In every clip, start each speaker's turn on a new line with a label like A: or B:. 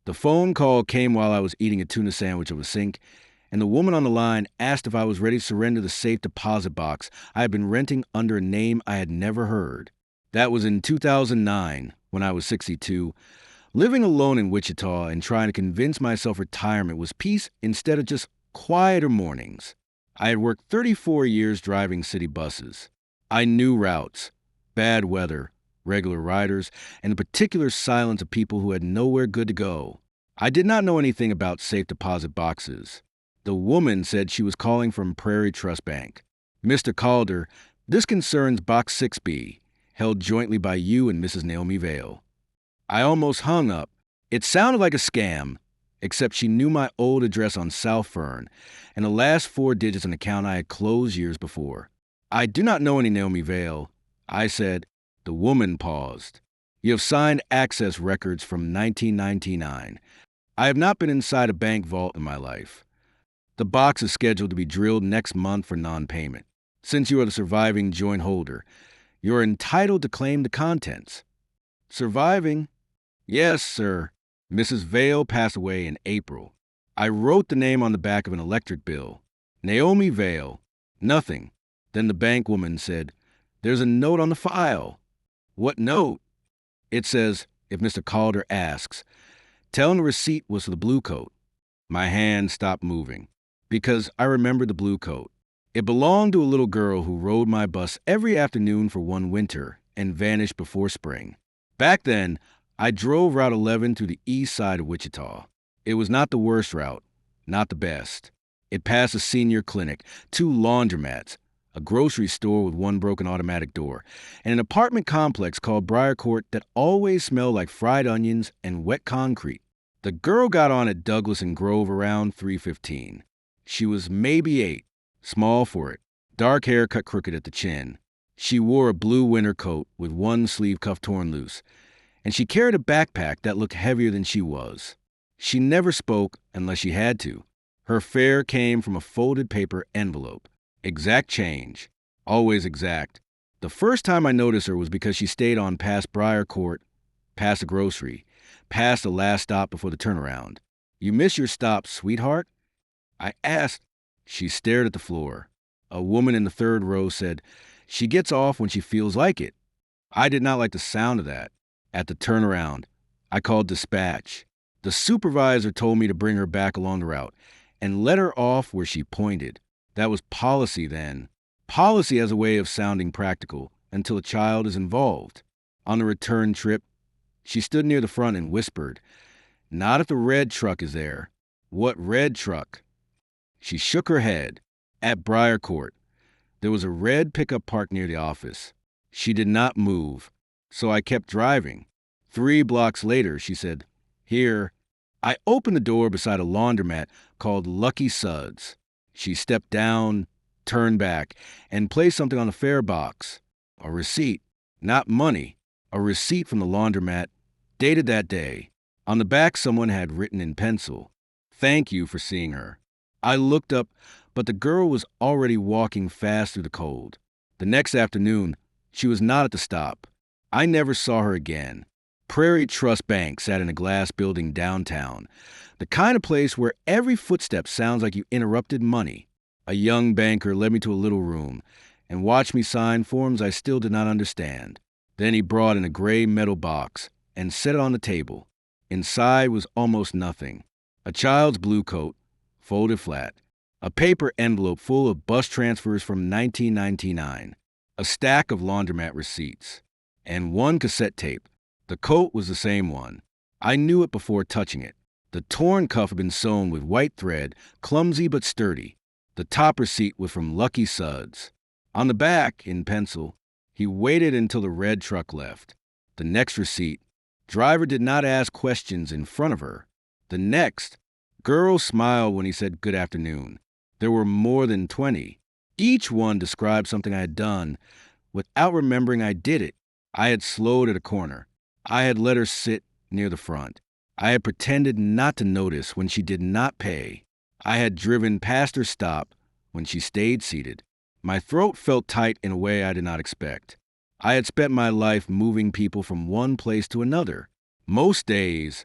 A: The phone call came while I was eating a tuna sandwich over the sink, and the woman on the line asked if I was ready to surrender the safe deposit box I had been renting under a name I had never heard. That was in 2009, when I was 62, living alone in Wichita and trying to convince myself retirement was peace instead of just quieter mornings. I had worked 34 years driving city buses. I knew routes, bad weather, regular riders, and the particular silence of people who had nowhere good to go. I did not know anything about safe deposit boxes. The woman said she was calling from Prairie Trust Bank. Mr. Calder, this concerns Box 6B, held jointly by you and Mrs. Naomi Vale. I almost hung up. It sounded like a scam, except she knew my old address on South Fern and the last 4 digits of an account I had closed years before. I do not know any Naomi Vale, I said. The woman paused. You have signed access records from 1999. I have not been inside a bank vault in my life. The box is scheduled to be drilled next month for non-payment. Since you are the surviving joint holder, you are entitled to claim the contents. Surviving? Yes, sir. Mrs. Vale passed away in April. I wrote the name on the back of an electric bill. Naomi Vale. Nothing. Then the bank woman said, "There's a note on the file." What note? It says, if Mr. Calder asks, tell him the receipt was for the blue coat. My hand stopped moving, because I remembered the blue coat. It belonged to a little girl who rode my bus every afternoon for one winter and vanished before spring. Back then, I drove Route 11 through the east side of Wichita. It was not the worst route, not the best. It passed a senior clinic, 2 laundromats, a grocery store with 1 broken automatic door, and an apartment complex called Briar Court that always smelled like fried onions and wet concrete. The girl got on at Douglas and Grove around 3:15. She was maybe 8, small for it, dark hair cut crooked at the chin. She wore a blue winter coat with 1 sleeve cuff torn loose, and she carried a backpack that looked heavier than she was. She never spoke unless she had to. Her fare came from a folded paper envelope. Exact change. Always exact. The first time I noticed her was because she stayed on past Briar Court, past the grocery, past the last stop before the turnaround. You miss your stop, sweetheart? I asked. She stared at the floor. A woman in the 3rd row said, she gets off when she feels like it. I did not like the sound of that. At the turnaround, I called dispatch. The supervisor told me to bring her back along the route and let her off where she pointed. That was policy then. Policy as a way of sounding practical until a child is involved. On the return trip, she stood near the front and whispered, "Not if the red truck is there." "What red truck?" She shook her head. At Briar Court, there was a red pickup parked near the office. She did not move, so I kept driving. 3 blocks later, she said, "Here." I opened the door beside a laundromat called Lucky Suds. She stepped down, turned back, and placed something on the fare box. A receipt. Not money. A receipt from the laundromat, dated that day. On the back, someone had written in pencil, "Thank you for seeing her." I looked up, but the girl was already walking fast through the cold. The next afternoon, she was not at the stop. I never saw her again. Prairie Trust Bank sat in a glass building downtown, the kind of place where every footstep sounds like you interrupted money. A young banker led me to a little room and watched me sign forms I still did not understand. Then he brought in a gray metal box and set it on the table. Inside was almost nothing. A child's blue coat, folded flat. A paper envelope full of bus transfers from 1999. A stack of laundromat receipts. And 1 cassette tape. The coat was the same one. I knew it before touching it. The torn cuff had been sewn with white thread, clumsy but sturdy. The top receipt was from Lucky Suds. On the back, in pencil, he waited until the red truck left. The next receipt, driver did not ask questions in front of her. The next, girl smiled when he said good afternoon. There were more than 20. Each one described something I had done without remembering I did it. I had slowed at a corner. I had let her sit near the front. I had pretended not to notice when she did not pay. I had driven past her stop when she stayed seated. My throat felt tight in a way I did not expect. I had spent my life moving people from one place to another. Most days,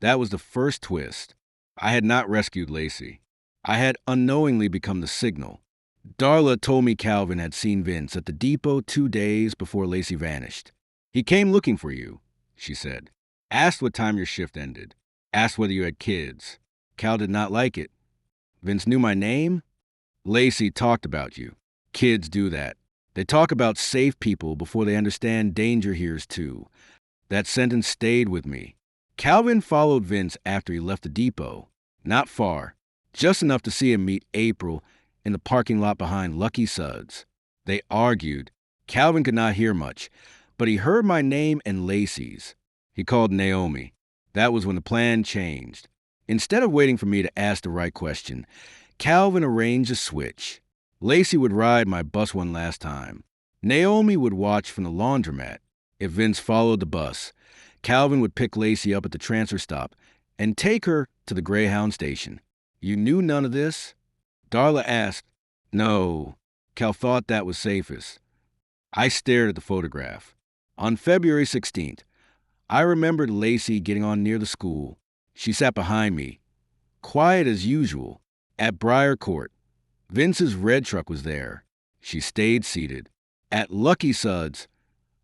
A: That was the first twist. I had not rescued Lacey. I had unknowingly become the signal. Darla told me Calvin had seen Vince at the depot 2 days before Lacey vanished. He came looking for you, she said. Asked what time your shift ended. Asked whether you had kids. Cal did not like it. Vince knew my name? Lacey talked about you. Kids do that. They talk about safe people before they understand danger here is too. That sentence stayed with me. Calvin followed Vince after he left the depot. Not far, just enough to see him meet April in the parking lot behind Lucky Suds. They argued. Calvin could not hear much, but he heard my name and Lacey's. He called Naomi. That was when the plan changed. Instead of waiting for me to ask the right question, Calvin arranged a switch. Lacey would ride my bus one last time. Naomi would watch from the laundromat. If Vince followed the bus, Calvin would pick Lacey up at the transfer stop and take her to the Greyhound station. You knew none of this? Darla asked. No. Cal thought that was safest. I stared at the photograph. On February 16th, I remembered Lacey getting on near the school. She sat behind me, quiet as usual, at Briar Court. Vince's red truck was there. She stayed seated. At Lucky Suds,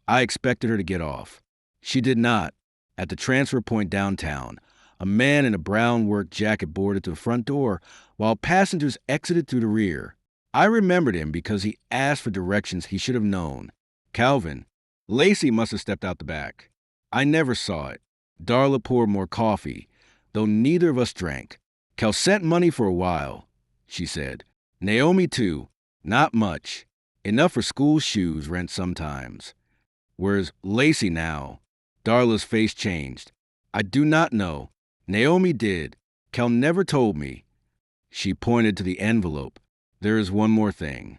A: I expected her to get off. She did not. At the transfer point downtown, a man in a brown work jacket boarded to the front door while passengers exited through the rear. I remembered him because he asked for directions he should have known. Calvin. Lacey must have stepped out the back. I never saw it. Darla poured more coffee, though neither of us drank. Cal sent money for a while, she said. Naomi, too. Not much. Enough for school shoes, rent sometimes. Where's Lacey now? Darla's face changed. I do not know. Naomi did. Cal never told me. She pointed to the envelope. There is one more thing.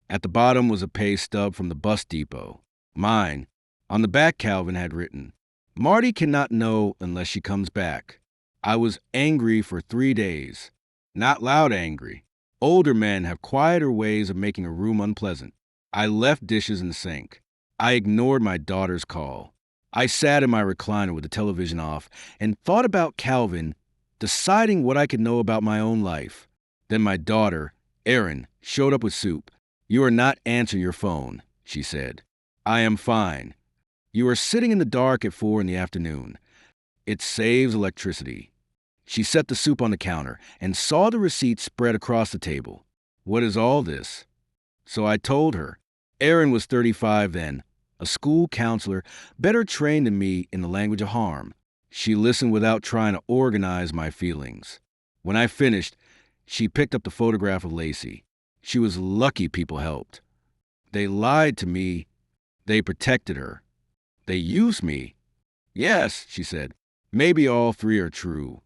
A: At the bottom was a pay stub from the bus depot. Mine. On the back, Calvin had written, Marty cannot know unless she comes back. I was angry for 3 days. Not loud angry. Older men have quieter ways of making a room unpleasant. I left dishes in the sink. I ignored my daughter's call. I sat in my recliner with the television off and thought about Calvin, deciding what I could know about my own life. Then my daughter, Erin, showed up with soup. You are not answering your phone, she said. I am fine. You are sitting in the dark at 4 in the afternoon. It saves electricity. She set the soup on the counter and saw the receipt spread across the table. What is all this? So I told her. Erin was 35 then, a school counselor, better trained than me in the language of harm. She listened without trying to organize my feelings. When I finished, she picked up the photograph of Lacey. She was lucky people helped. They lied to me. They protected her. They used me. Yes, she said. Maybe all three are true.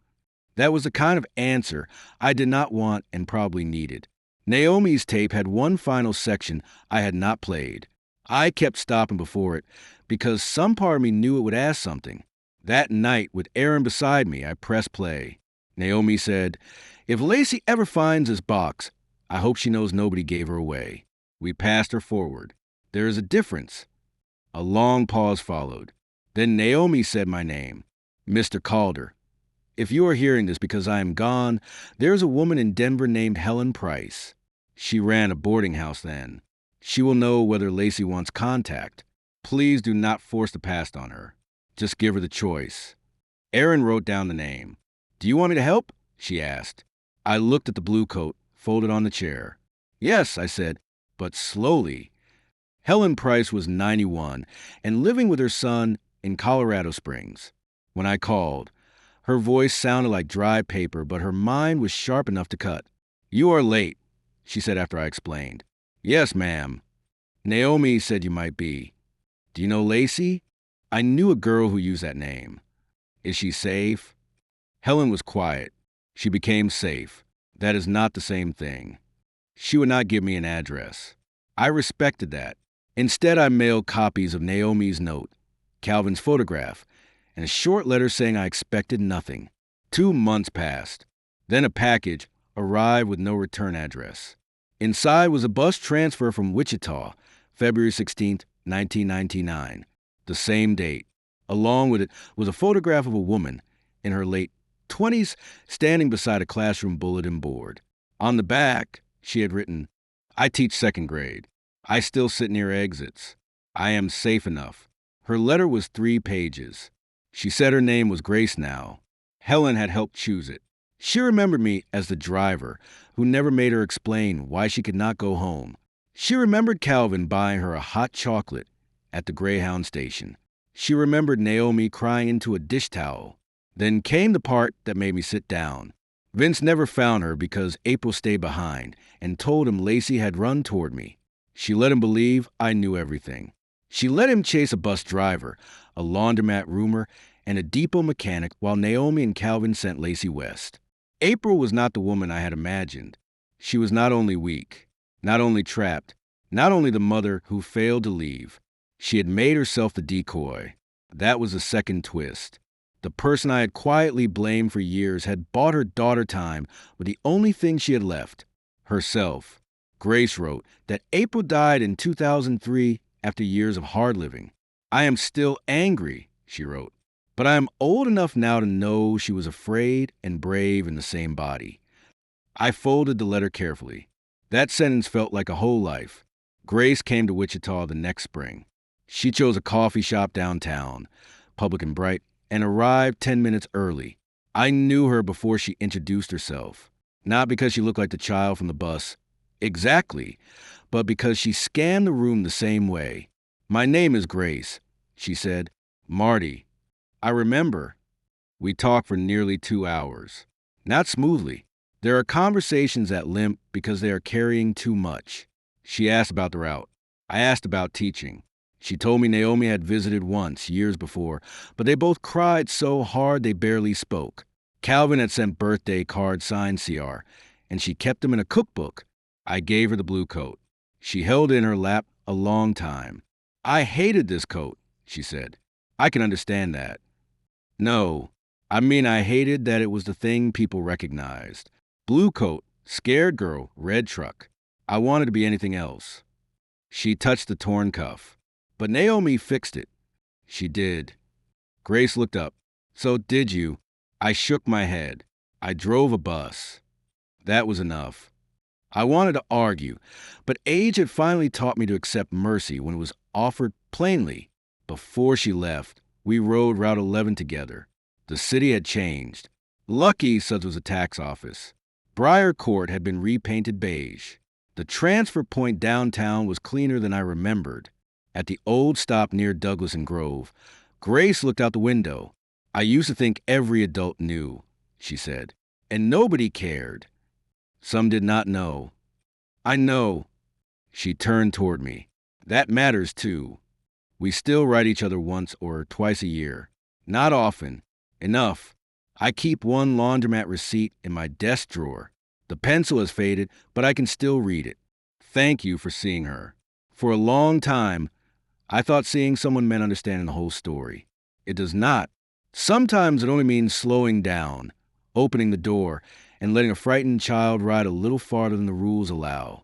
A: That was the kind of answer I did not want and probably needed. Naomi's tape had one final section I had not played. I kept stopping before it because some part of me knew it would ask something. That night, with Erin beside me, I pressed play. Naomi said, If Lacey ever finds this box, I hope she knows nobody gave her away. We passed her forward. There is a difference. A long pause followed. Then Naomi said my name, Mr. Calder. If you are hearing this because I am gone, there is a woman in Denver named Helen Price. She ran a boarding house then. She will know whether Lacey wants contact. Please do not force the past on her. Just give her the choice. Erin wrote down the name. Do you want me to help? She asked. I looked at the blue coat, folded on the chair. Yes, I said, but slowly. Helen Price was 91 and living with her son in Colorado Springs. When I called, her voice sounded like dry paper, but her mind was sharp enough to cut. You are late, she said after I explained. Yes, ma'am. Naomi said you might be. Do you know Lacey? I knew a girl who used that name. Is she safe? Helen was quiet. She became safe. That is not the same thing. She would not give me an address. I respected that. Instead, I mailed copies of Naomi's note, Calvin's photograph, and a short letter saying I expected nothing. 2 months passed. Then a package arrived with no return address. Inside was a bus transfer from Wichita, February 16, 1999, the same date. Along with it was a photograph of a woman in her late 20s standing beside a classroom bulletin board. On the back, she had written, I teach 2nd grade. I still sit near exits. I am safe enough. Her letter was 3 pages. She said her name was Grace now. Helen had helped choose it. She remembered me as the driver who never made her explain why she could not go home. She remembered Calvin buying her a hot chocolate at the Greyhound station. She remembered Naomi crying into a dish towel. Then came the part that made me sit down. Vince never found her because April stayed behind and told him Lacey had run toward me. She let him believe I knew everything. She let him chase a bus driver, a laundromat roomer, and a depot mechanic while Naomi and Calvin sent Lacey west. April was not the woman I had imagined. She was not only weak, not only trapped, not only the mother who failed to leave. She had made herself the decoy. That was the second twist. The person I had quietly blamed for years had bought her daughter time with the only thing she had left, herself. Grace wrote that April died in 2003 after years of hard living. I am still angry, she wrote, but I am old enough now to know she was afraid and brave in the same body. I folded the letter carefully. That sentence felt like a whole life. Grace came to Wichita the next spring. She chose a coffee shop downtown, public and bright, and arrived 10 minutes early. I knew her before she introduced herself. Not because she looked like the child from the bus, exactly, but because she scanned the room the same way. "My name is Grace," she said. "Marty." I remember. We talked for nearly 2 hours. Not smoothly. There are conversations that limp because they are carrying too much. She asked about the route. I asked about teaching. She told me Naomi had visited once, years before, but they both cried so hard they barely spoke. Calvin had sent birthday cards signed CR, and she kept them in a cookbook. I gave her the blue coat. She held it in her lap a long time. "I hated this coat," she said. "I can understand that." "No, I mean I hated that it was the thing people recognized. Blue coat, scared girl, red truck. I wanted to be anything else." She touched the torn cuff. "But Naomi fixed it." "She did." Grace looked up. "So did you?" I shook my head. "I drove a bus." That was enough. I wanted to argue, but age had finally taught me to accept mercy when it was offered plainly. Before she left, we rode Route 11 together. The city had changed. Lucky such was a tax office. Briar Court had been repainted beige. The transfer point downtown was cleaner than I remembered. At the old stop near Douglas and Grove, Grace looked out the window. "I used to think every adult knew," she said, "and nobody cared. Some did not know." "I know." She turned toward me. "That matters too. We still write each other once or twice a year. Not often. Enough. I keep one laundromat receipt in my desk drawer. The pencil has faded, but I can still read it. Thank you for seeing her." For a long time, I thought seeing someone meant understanding the whole story. It does not. Sometimes it only means slowing down, opening the door, and letting a frightened child ride a little farther than the rules allow.